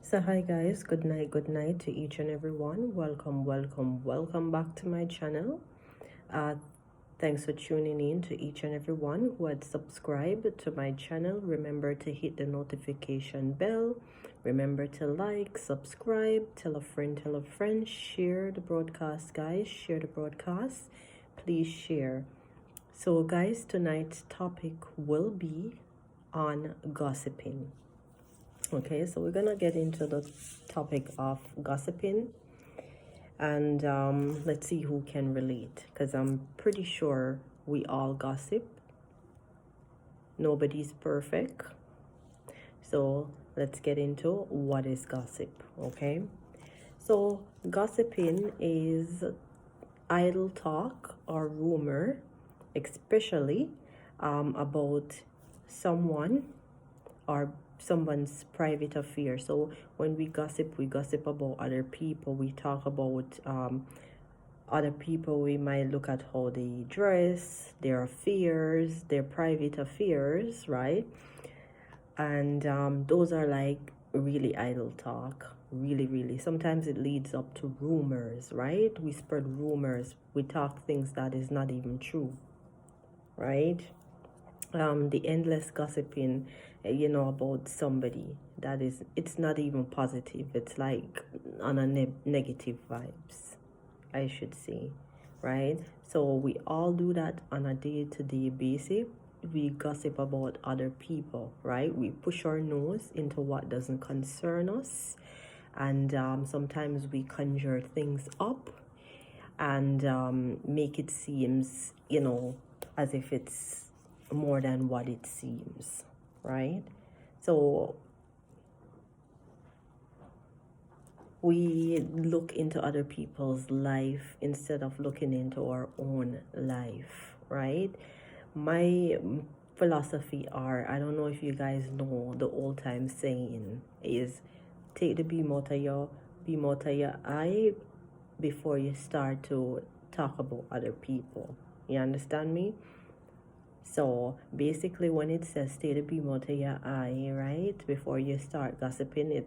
So hi guys, good night to each and everyone. Welcome back to my channel. Uh, Thanks for tuning in to each and everyone who had subscribed to my channel. Remember to hit the notification bell. Remember to like, subscribe, tell a friend, share the broadcast, guys. Share the broadcast. Please share. So guys, tonight's topic will be on gossiping. Okay, so we're gonna get into the topic of gossiping, and let's see who can relate, because I'm pretty sure we all gossip. Nobody's perfect. So let's get into what is gossip. Okay, so gossiping is idle talk or rumor, especially about someone or someone's private affair. So when we gossip about other people. We talk about other people. We might look at how they dress, their affairs, their private affairs, right? And those are like really idle talk. Really, sometimes it leads up to rumors, right? We spread rumors. We talk things that is not even true, right? The endless gossiping, about somebody that is, it's not even positive. It's like on a negative vibes, I should say, right? So we all do that on a day-to-day basis. We gossip about other people, right? We push our nose into what doesn't concern us, and sometimes we conjure things up and make it seems, as if it's more than what it seems, right? So we look into other people's life instead of looking into our own life, right? My philosophy are, I don't know if you guys know the old time saying is, take the beam out of your eye before you start to talk about other people. You understand me? So basically, when it says stay the beam out of your eye, right? Before you start gossiping,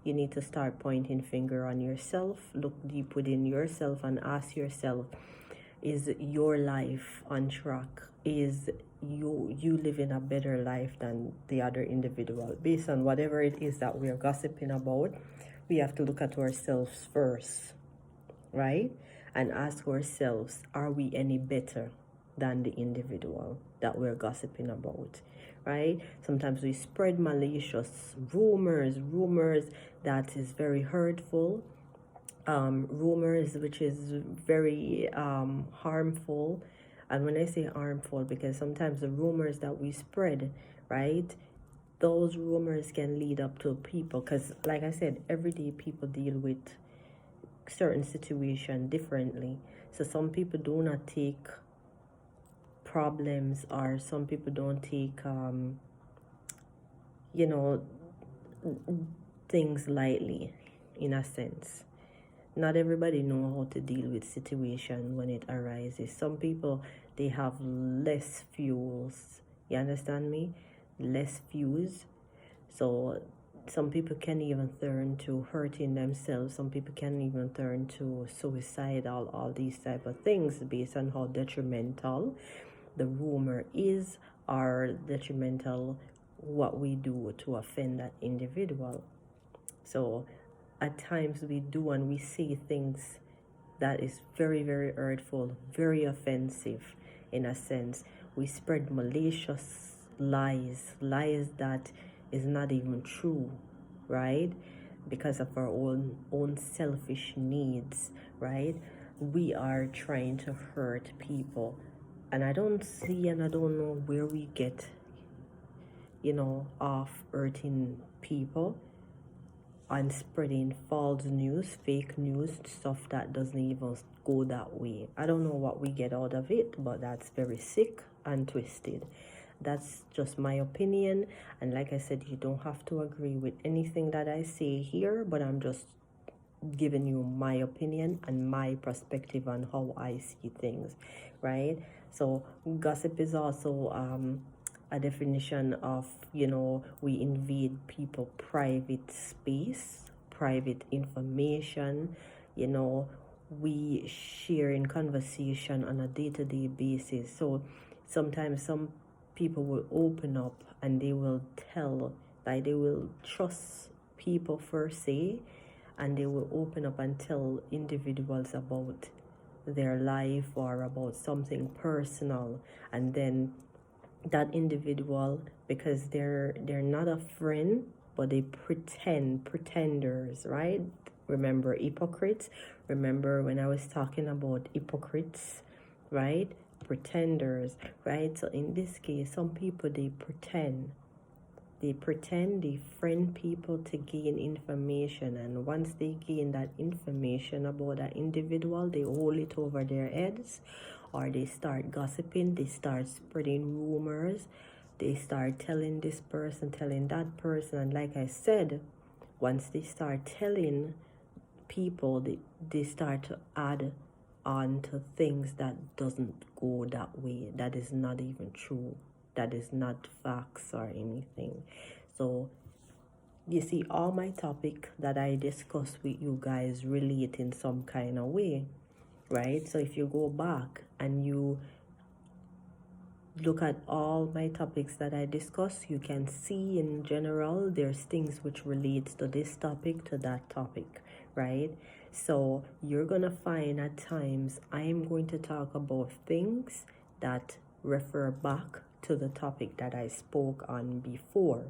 you need to start pointing finger on yourself. Look deep within yourself and ask yourself, is your life on track? Is you living a better life than the other individual? Based on whatever it is that we are gossiping about, we have to look at ourselves first, right? And ask ourselves, are we any better than the individual that we're gossiping about, right? Sometimes we spread malicious rumors that is very hurtful, rumors which is very harmful. And when I say harmful, because sometimes the rumors that we spread, right, those rumors can lead up to people, because like I said, every day people deal with certain situation differently. So some people do not take problems, or some people don't take you know things lightly, in a sense. Not everybody know how to deal with situation when it arises. Some people, they have less fuels, you understand me, less fuse. So some people can even turn to hurting themselves. Some people can even turn to suicidal, all these type of things, based on how detrimental the rumor is, or detrimental what we do to offend that individual. So at times we do and we say things that is very hurtful, very offensive. In a sense, we spread malicious lies that is not even true, right? Because of our own selfish needs, right? We are trying to hurt people, and I don't see and I don't know where we get, off hurting people and spreading false news, fake news, stuff that doesn't even go that way. I don't know what we get out of it, but that's very sick and twisted. That's just my opinion. And like I said, you don't have to agree with anything that I say here, but I'm just giving you my opinion and my perspective on how I see things, right? So gossip is also a definition of, we invade people private space, private information. You know, we share in conversation on a day-to-day basis. So sometimes some people will open up and they will tell, like they will trust people per se, and they will open up and tell individuals about their life or about something personal, and then that individual, because they're not a friend, but they pretenders, right? Remember hypocrites? Remember when I was talking about hypocrites, right? Pretenders, right? So in this case, some people, they pretend, they friend people to gain information, and once they gain that information about that individual, they hold it over their heads, or they start gossiping, they start spreading rumors, they start telling this person, telling that person, and like I said, once they start telling people, they start to add on to things that doesn't go that way, that is not even true, that is not facts or anything. So you see, all my topic that I discuss with you guys relate in some kind of way, right? So if you go back and you look at all my topics that I discuss, you can see in general there's things which relates to this topic, to that topic, right? So you're gonna find at times I am going to talk about things that refer back to the topic that I spoke on before.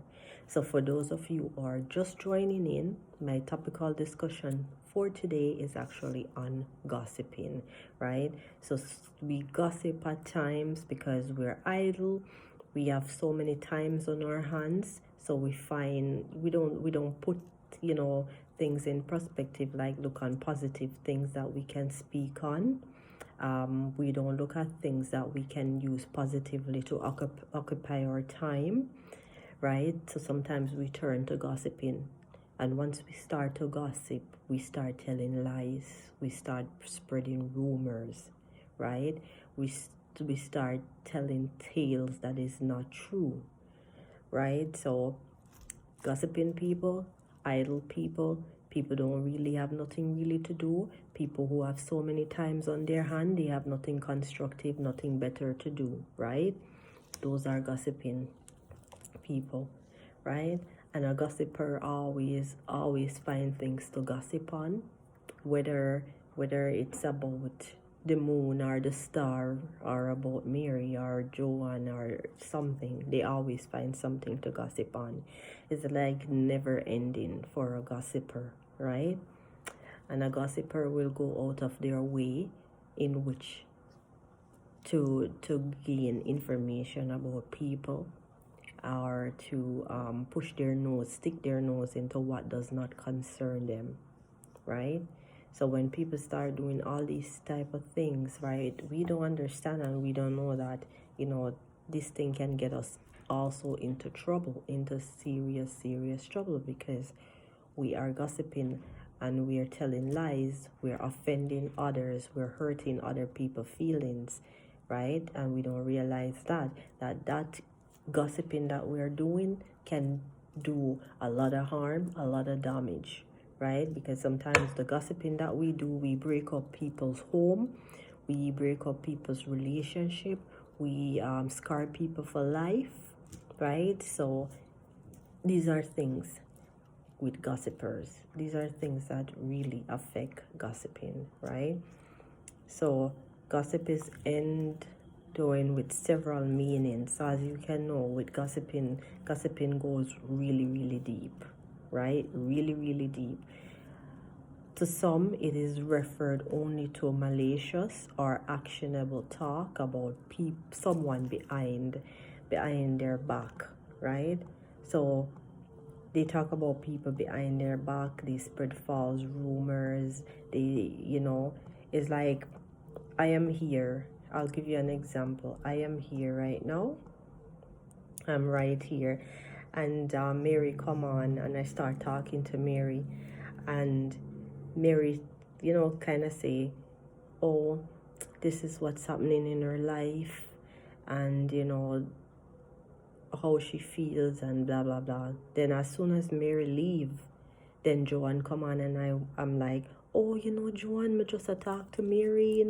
So for those of you who are just joining in, my topical discussion for today is actually on gossiping, right? So we gossip at times because we're idle. We have so many times on our hands, so we find we don't put, you know, things in perspective, like look on positive things that we can speak on. We don't look at things that we can use positively to occupy our time, right? So sometimes we turn to gossiping. And once we start to gossip, we start telling lies, we start spreading rumors, right? We start telling tales that is not true, right? So gossiping people, idle people, people don't really have nothing really to do, people who have so many times on their hand, they have nothing constructive, nothing better to do, right? Those are gossiping people, right? And a gossiper always find things to gossip on, whether it's about the moon or the star, or about Mary or Joanne or something. They always find something to gossip on. It's like never ending for a gossiper, right? And a gossiper will go out of their way in which to gain information about people, or to stick their nose into what does not concern them, right? So when people start doing all these type of things, right, we don't understand and we don't know that, you know, this thing can get us also into trouble, into serious trouble, because we are gossiping and we are telling lies, we're offending others, we're hurting other people's feelings, right? And we don't realize that gossiping that we're doing can do a lot of harm, a lot of damage, right? Because sometimes the gossiping that we do, we break up people's home, we break up people's relationship, we scar people for life, right? So these are things with gossipers. These are things that really affect gossiping, right? So gossip is doing with several meanings. So as you can know, with gossiping goes really deep, right? Really deep. To some, it is referred only to malicious or actionable talk about someone behind their back, right? So they talk about people behind their back, they spread false rumors, they, you know, it's like, I am here. I'll give you an example. I am here right now. I'm right here. And Mary come on, and I start talking to Mary. And Mary, you know, kind of say, oh, this is what's happening in her life. And, you know, how she feels and blah, blah, blah. Then as soon as Mary leave, Then Joanne come on and I'm like, oh, Joanne, me just a talk to Mary,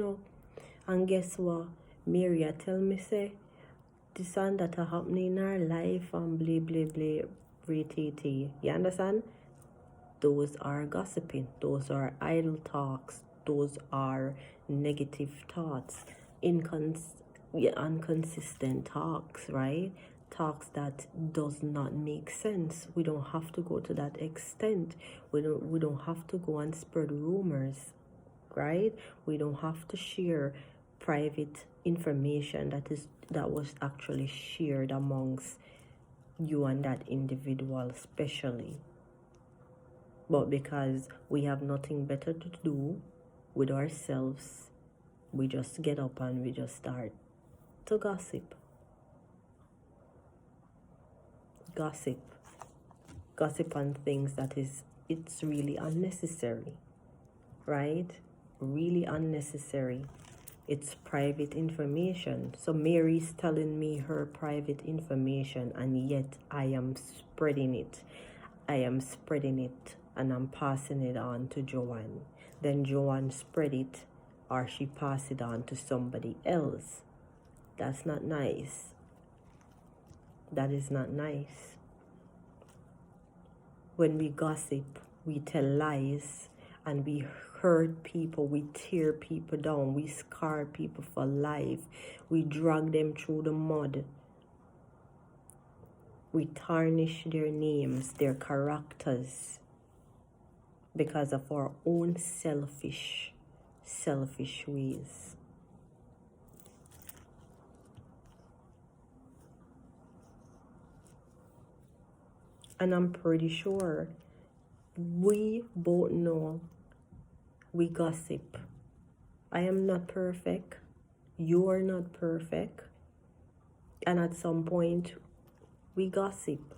And guess what? Mary, I tell me, say, this and that are happening in our life and blah, blah, blah, retete. You understand? Those are gossiping. Those are idle talks. Those are negative thoughts. Inconsistent talks, right? Talks that does not make sense. We don't have to go to that extent. We don't have to go and spread rumors, right? We don't have to share private information that was actually shared amongst you and that individual especially. But because we have nothing better to do with ourselves, we just get up and we just start to gossip. Gossip on things it's really unnecessary, right? Really unnecessary. It's private information. So Mary's telling me her private information, and yet I am spreading it. And I'm passing it on to Joanne. Then Joanne spread it, or she passed it on to somebody else. That's not nice. That is not nice. When we gossip, we tell lies, and we hurt people, we tear people down, we scar people for life, we drag them through the mud, we tarnish their names, their characters, because of our own selfish ways. And I'm pretty sure we both know we gossip. I am not perfect. You are not perfect. And at some point, we gossip.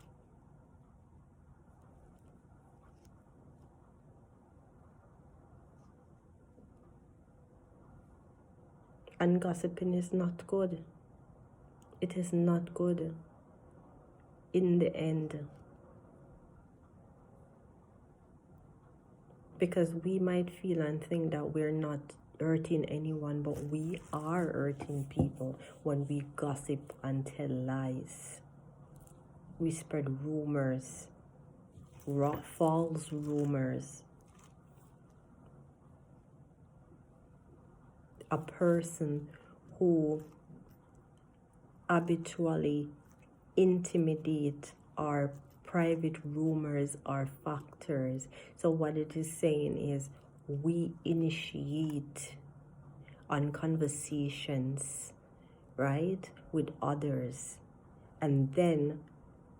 And gossiping is not good. It is not good in the end. Because we might feel and think that we're not hurting anyone, but we are hurting people when we gossip and tell lies. We spread rumors, false rumors. A person who habitually intimidate our private rumors are factors. So what it is saying is we initiate on conversations, right, with others, and then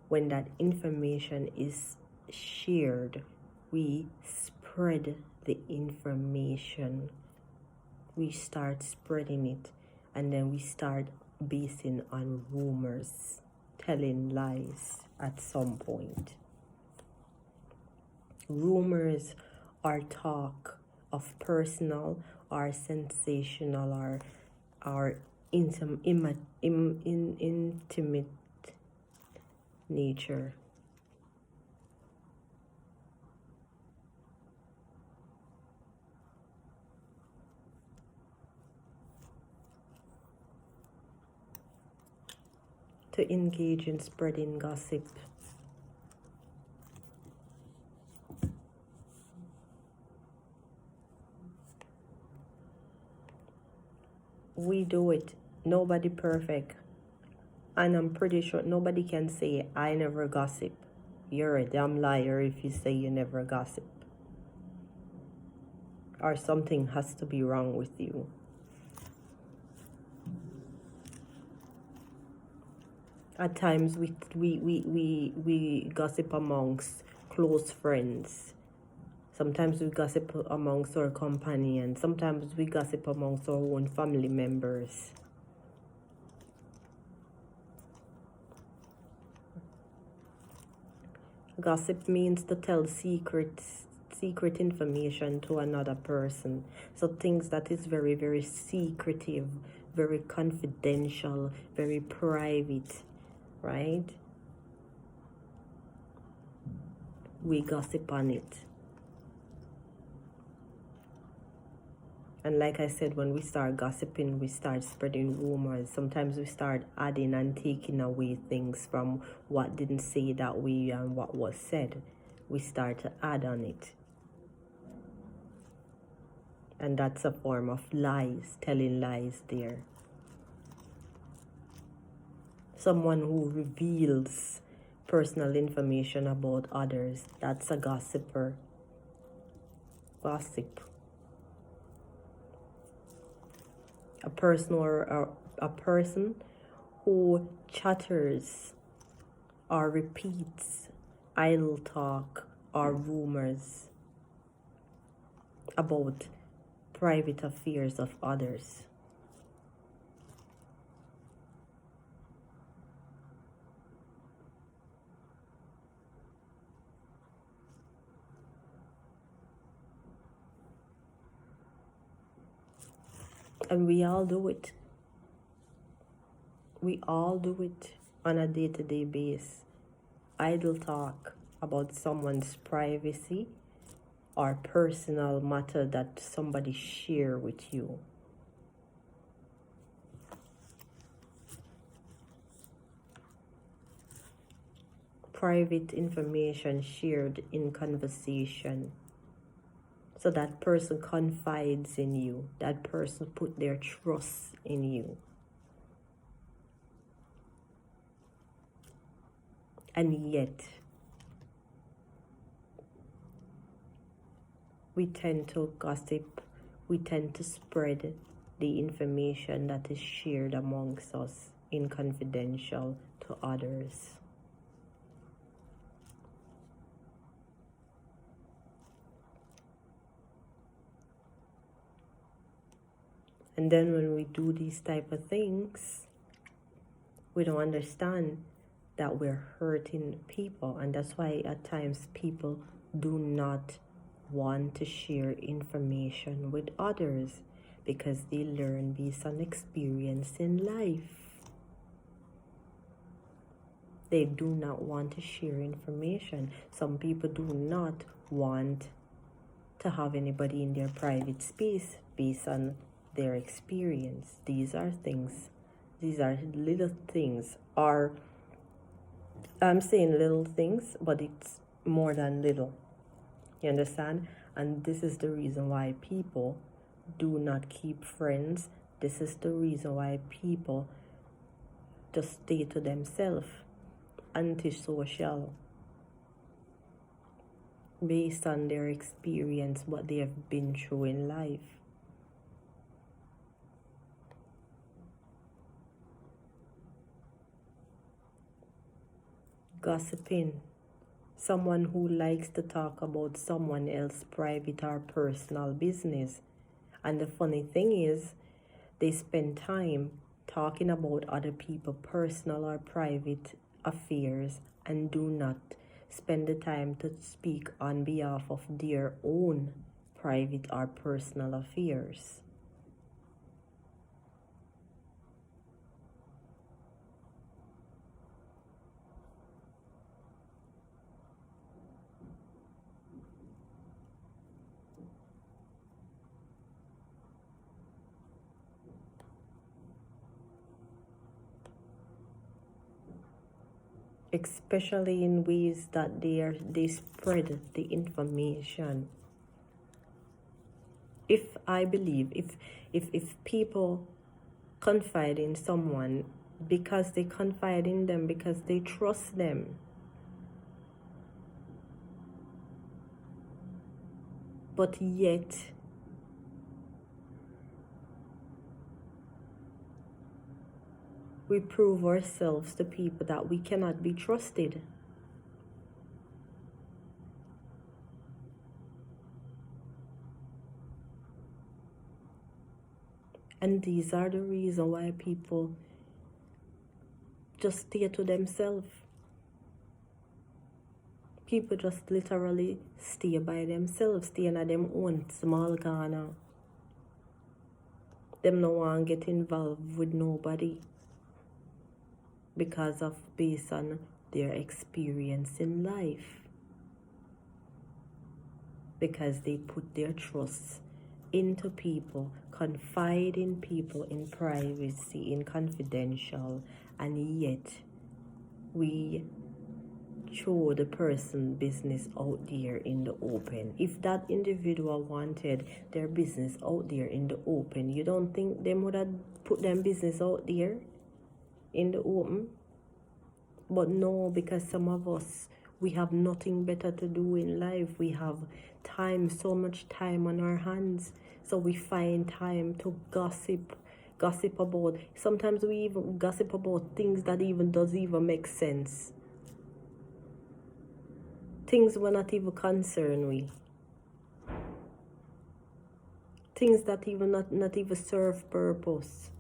when that information is shared, we spread the information. We start spreading it, and then we start basing on rumors, telling lies at some point. Rumors are talk of personal or sensational or intimate nature. To engage in spreading gossip. We do it. Nobody perfect. And I'm pretty sure nobody can say, I never gossip. You're a damn liar if you say you never gossip. Or something has to be wrong with you. At times we gossip amongst close friends. Sometimes we gossip amongst our companions. Sometimes we gossip amongst our own family members. Gossip means to tell secret information to another person. So things that is very, very secretive, very confidential, very private, right? we gossip on it. And like I said, when we start gossiping, we start spreading rumors. Sometimes we start adding and taking away things from what didn't say that way and what was said. We start to add on it. And that's a form of lies, telling lies there. Someone who reveals personal information about others, that's a gossiper. Gossip. A person or a person who chatters or repeats idle talk or rumors about private affairs of others. And we all do it. We all do it on a day-to-day basis. Idle talk about someone's privacy or personal matter that somebody share with you. Private information shared in conversation. So that person confides in you. That person put their trust in you. And yet, we tend to gossip. We tend to spread the information that is shared amongst us in confidential to others. And then when we do these type of things, we don't understand that we're hurting people. And that's why at times people do not want to share information with others, because they learn based on experience in life. They do not want to share information. Some people do not want to have anybody in their private space based on their experience. These are things, these are little things, or I'm saying little things, but it's more than little. You understand? And this is the reason why people do not keep friends. This is the reason why people just stay to themselves, antisocial, based on their experience, what they have been through in life. Gossiping. Someone who likes to talk about someone else's private or personal business. And the funny thing is, they spend time talking about other people's personal or private affairs and do not spend the time to speak on behalf of their own private or personal affairs. Especially in ways that they spread the information. If I believe, if people confide in someone because they confide in them, because they trust them, but yet we prove ourselves to people that we cannot be trusted. And these are the reasons why people just stay to themselves. People just literally stay by themselves, stay in them own small corner. Them no want get involved with nobody because of based on their experience in life. because they put their trust into people, confide in people in privacy, in confidential, and yet we show the person business out there in the open. If that individual wanted their business out there in the open, you don't think they would have put them business out there in the open? But no, because some of us, we have nothing better to do in life. We have time, so much time on our hands, so we find time to gossip about, sometimes we even gossip about things that even doesn't even make sense, things we're not even concerned with, things that even not even serve purpose,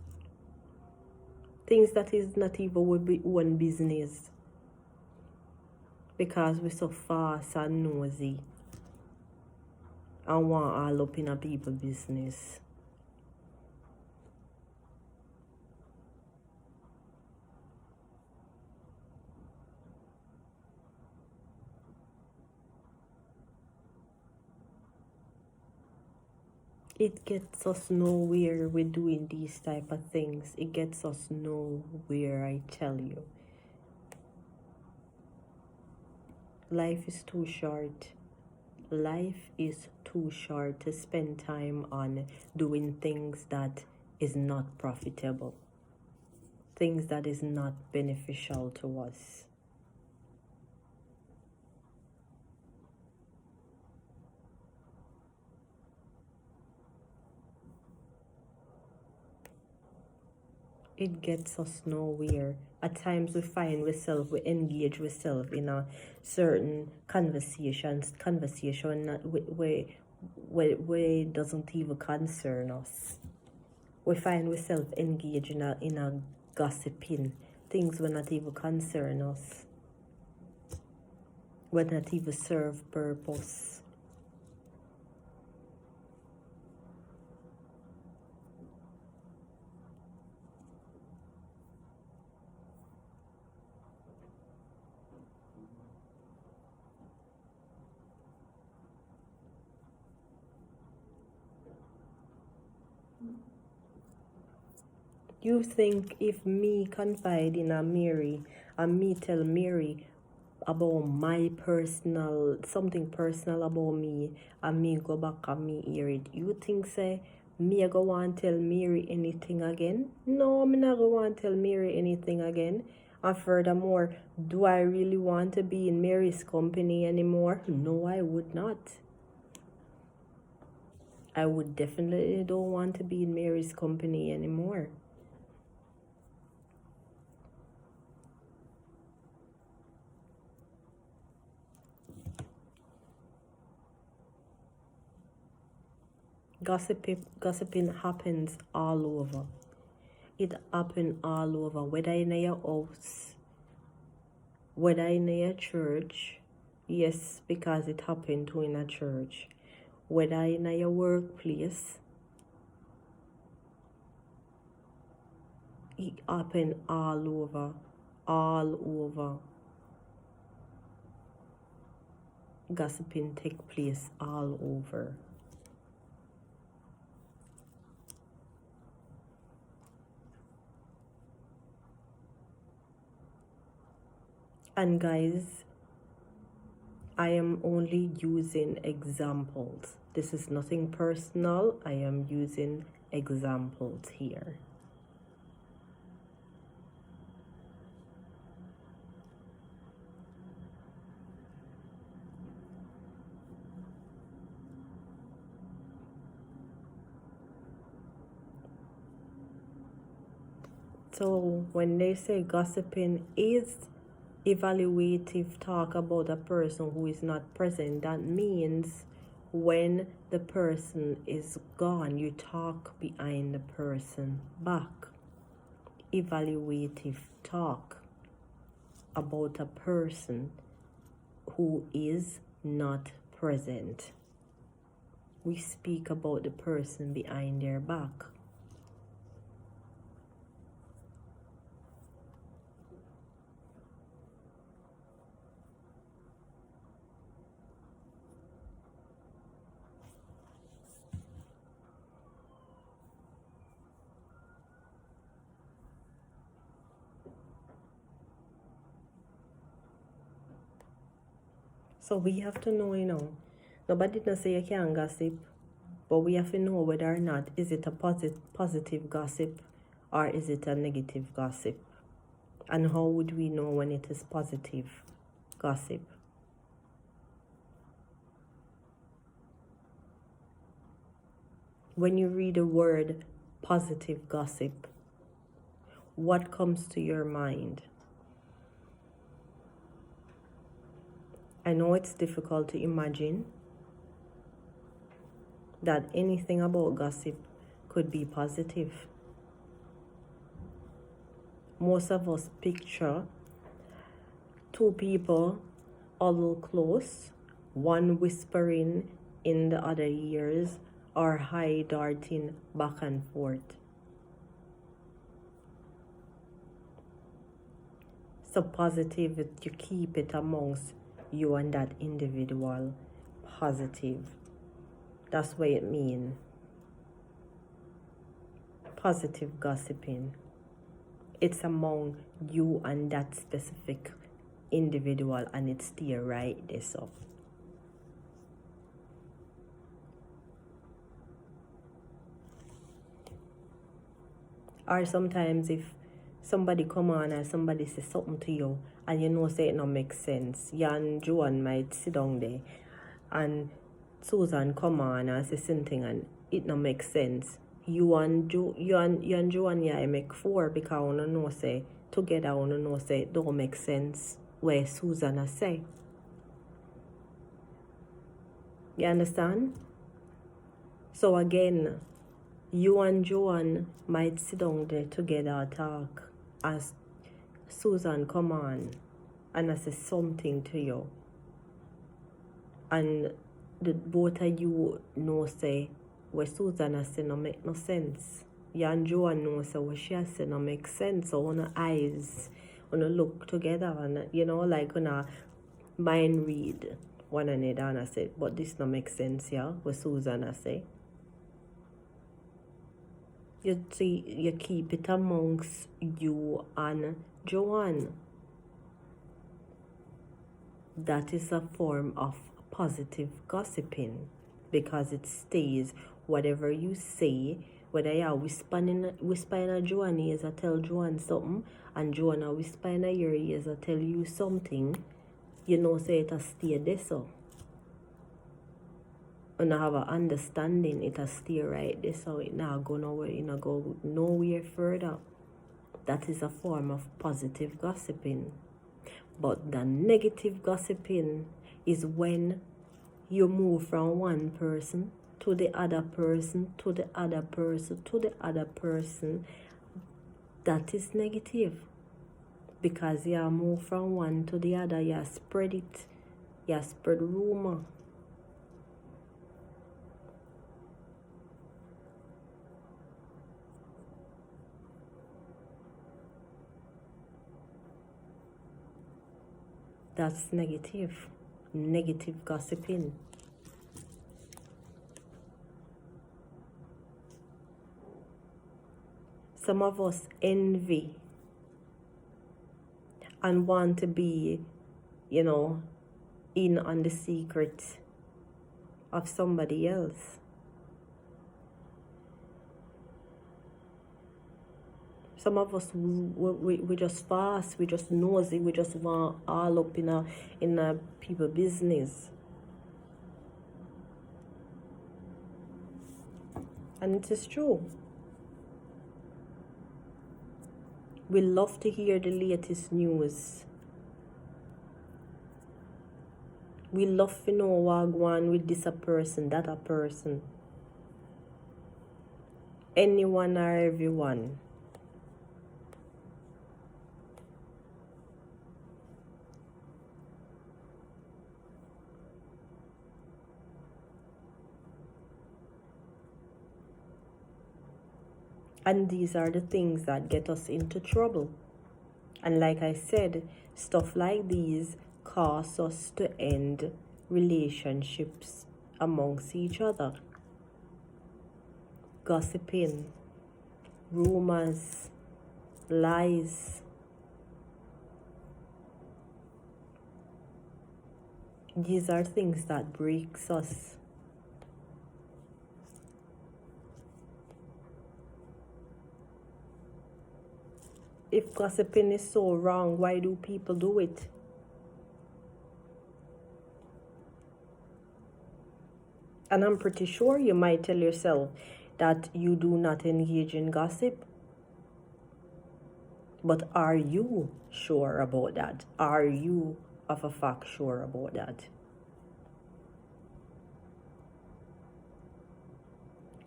things that is not even one business, because we're so fast and nosy and want all up in a people business. It gets us nowhere with doing these type of things. It gets us nowhere, I tell you. Life is too short. Life is too short to spend time on doing things that is not profitable, things that is not beneficial to us. It gets us nowhere. At times we find ourselves, we engage ourselves in a certain conversation where doesn't even concern us. We find ourselves engaged in a gossiping, things will not even concern us, will not even serve purpose. You think if me confide in a Mary and me tell Mary about my personal, something personal about me, and me go back and me hear it, you think say me go want tell Mary anything again? No, I'm not go want tell Mary anything again. And furthermore, do I really want to be in Mary's company anymore? No, I would not. I would definitely don't want to be in Mary's company anymore. Gossiping happens all over. It happens all over, whether in your house, whether in your church. Yes, because it happened to in a church. Whether in your workplace, it happens all over, all over. Gossiping take place all over. And guys, I am only using examples. This is nothing personal. I am using examples here. So when they say gossiping is evaluative talk about a person who is not present, that means when the person is gone, you talk behind the person back. Evaluative talk about a person who is not present. We speak about the person behind their back. So we have to know, nobody didn't say you can't gossip, but we have to know whether or not is it a positive gossip or is it a negative gossip. And how would we know when it is positive gossip? When you read the word positive gossip, what comes to your mind? I know it's difficult to imagine that anything about gossip could be positive. Most of us picture two people a little close, one whispering in the other ears or high darting back and forth. So positive, you keep it amongst you and that individual. Positive. That's what it means. Positive gossiping. It's among you and that specific individual, and it's there right there. So or sometimes if somebody come on and somebody say something to you and you know say it not make sense, you and Joan might sit down there and Susan come on and say something and it not make sense. You and Joan, yeah, I make four because you know say together you know say it don't make sense where Susan say. You understand? So again, you and Joan might sit down there together talk as Susan come on and I say something to you. And the both of you know say what Susan say no make no sense. You and Joan know say what she say no make sense. So on eyes, on look together and like on a mind read one another and I say, but this no make sense, yeah, what Susan say. You see, you keep it amongst you and Joan. That is a form of positive gossiping because it stays whatever you say, whether you're whispering in Joan's ears, I tell Joan something, and Joan are whispering in your ears, I tell you something, say it has stayed there so. And I have an understanding it has stayed right there so it not go nowhere, it not go nowhere further. That is a form of positive gossiping. But the negative gossiping is when you move from one person to the other person, to the other person, to the other person. That is negative. Because you move from one to the other, you spread it. You spread rumor. That's negative. Negative gossiping. Some of us envy and want to be, in on the secret of somebody else. Some of us, we just fast, we just nosy, we just want all up in a people business. And it is true. We love to hear the latest news. We love to know what going on with this a person, that a person. Anyone or everyone. And these are the things that get us into trouble. And like I said, stuff like these cause us to end relationships amongst each other. Gossiping, rumors, lies. These are things that breaks us. If gossiping is so wrong, why do people do it? And I'm pretty sure you might tell yourself that you do not engage in gossip. But are you sure about that? Are you of a fact sure about that?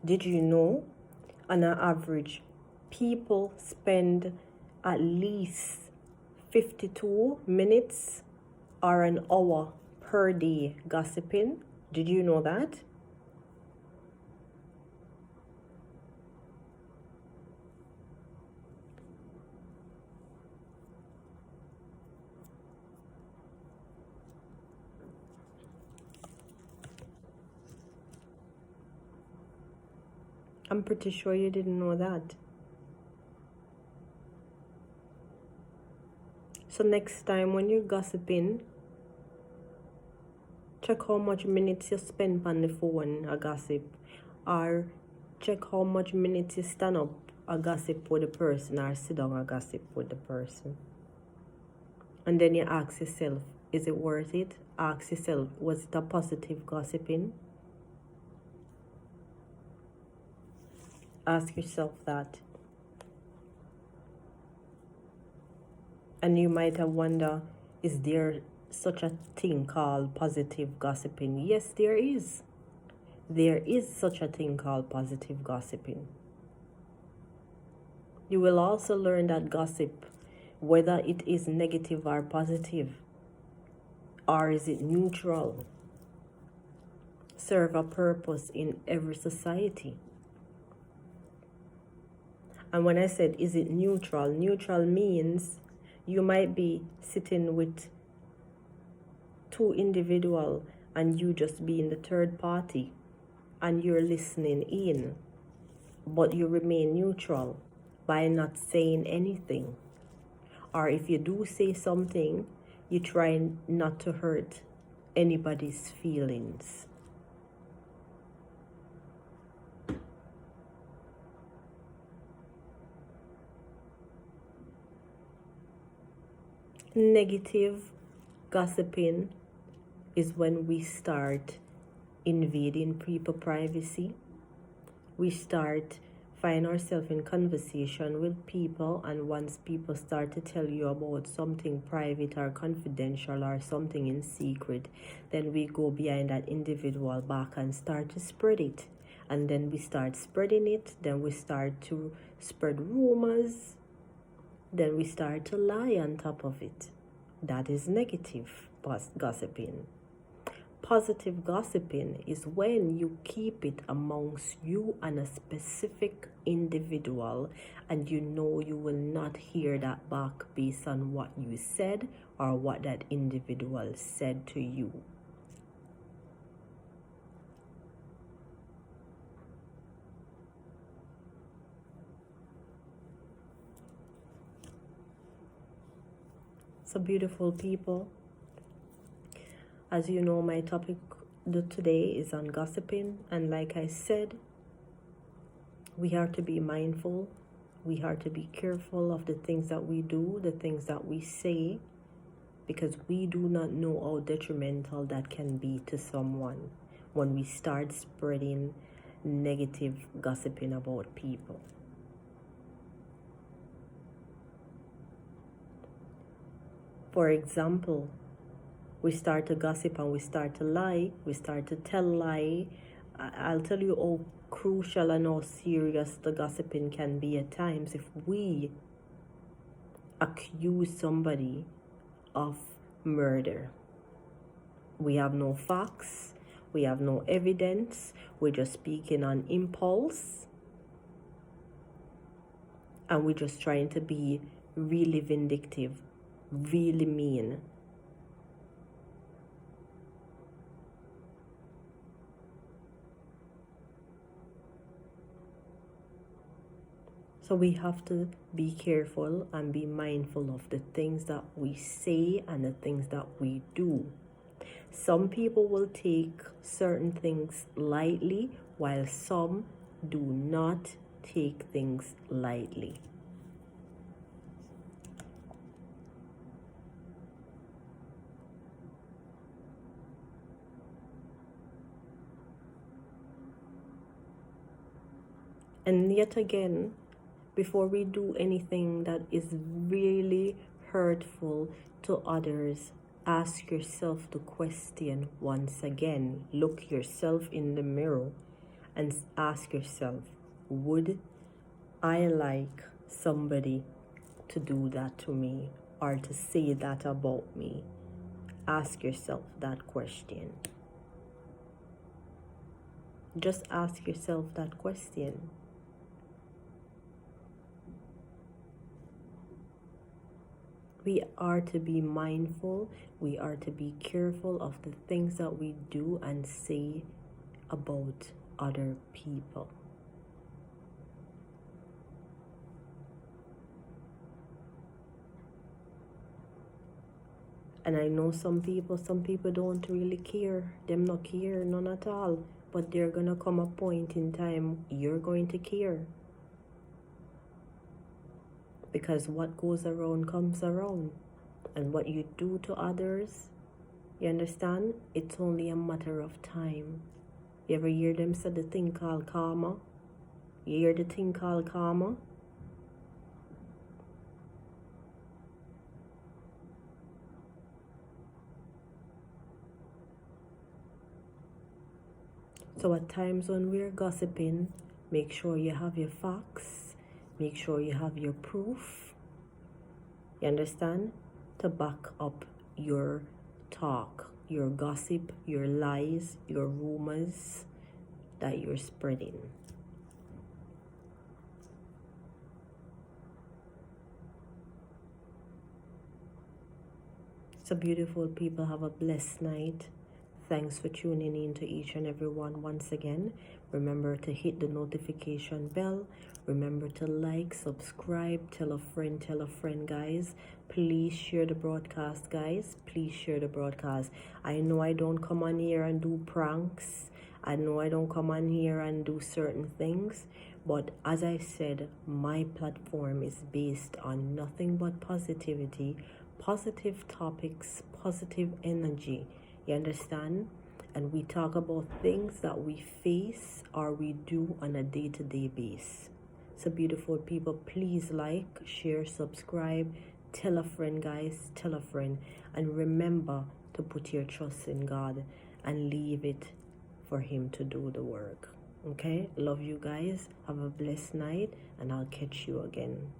Did you know, on an average, people spend at least 52 minutes or an hour per day gossiping? Did you know that? I'm pretty sure you didn't know that. So next time when you're gossiping, check how much minutes you spend on the phone a gossip, or check how much minutes you stand up a gossip with the person, or sit down a gossip with the person. And then you ask yourself, is it worth it? Ask yourself, was it a positive gossiping? Ask yourself that. And you might have wondered, is there such a thing called positive gossiping? Yes, there is. There is such a thing called positive gossiping. You will also learn that gossip, whether it is negative or positive, or is it neutral, serve a purpose in every society. And when I said, is it neutral? Neutral means you might be sitting with two individuals and you just be in the third party and you're listening in, but you remain neutral by not saying anything. Or if you do say something, you try not to hurt anybody's feelings. Negative gossiping is when we start invading people's privacy. We start find ourselves in conversation with people, and once people start to tell you about something private or confidential or something in secret, then we go behind that individual back and start to spread it. And then we start spreading it, then we start to spread rumors, then we start to lie on top of it. That is negative gossiping. Positive gossiping is when you keep it amongst you and a specific individual, and you know you will not hear that back based on what you said or what that individual said to you. So beautiful people, as you know, my topic today is on gossiping, and like I said, we are to be mindful, we are to be careful of the things that we do, the things that we say, because we do not know how detrimental that can be to someone when we start spreading negative gossiping about people. For example, we start to gossip and we start to lie, we start to tell lie. I'll tell you how crucial and how serious the gossiping can be at times. If we accuse somebody of murder, we have no facts, we have no evidence, we're just speaking on impulse, and we're just trying to be really vindictive, really mean. So we have to be careful and be mindful of the things that we say and the things that we do. Some people will take certain things lightly, while some do not take things lightly. And yet again, before we do anything that is really hurtful to others, ask yourself the question once again. Look yourself in the mirror and ask yourself, would I like somebody to do that to me or to say that about me? Ask yourself that question. Just ask yourself that question. We are to be mindful, we are to be careful of the things that we do and say about other people. And I know some people don't really care. Them not care, none at all. But there's gonna come a point in time you're going to care. Because what goes around comes around. And what you do to others, you understand? It's only a matter of time. You ever hear them say the thing called karma? You hear the thing called karma? So at times when we're gossiping, make sure you have your facts, make sure you have your proof, you understand? To back up your talk, your gossip, your lies, your rumors that you're spreading. So beautiful people, have a blessed night. Thanks for tuning in to each and every one once again. Remember to hit the notification bell. Remember to like, subscribe, tell a friend, guys. Please share the broadcast, guys. Please share the broadcast. I know I don't come on here and do pranks. I know I don't come on here and do certain things. But as I said, my platform is based on nothing but positivity, positive topics, positive energy. You understand? And we talk about things that we face or we do on a day-to-day basis. So beautiful people, please like, share, subscribe, tell a friend, guys, tell a friend. And remember to put your trust in God and leave it for Him to do the work. Okay? Love you guys. Have a blessed night and I'll catch you again.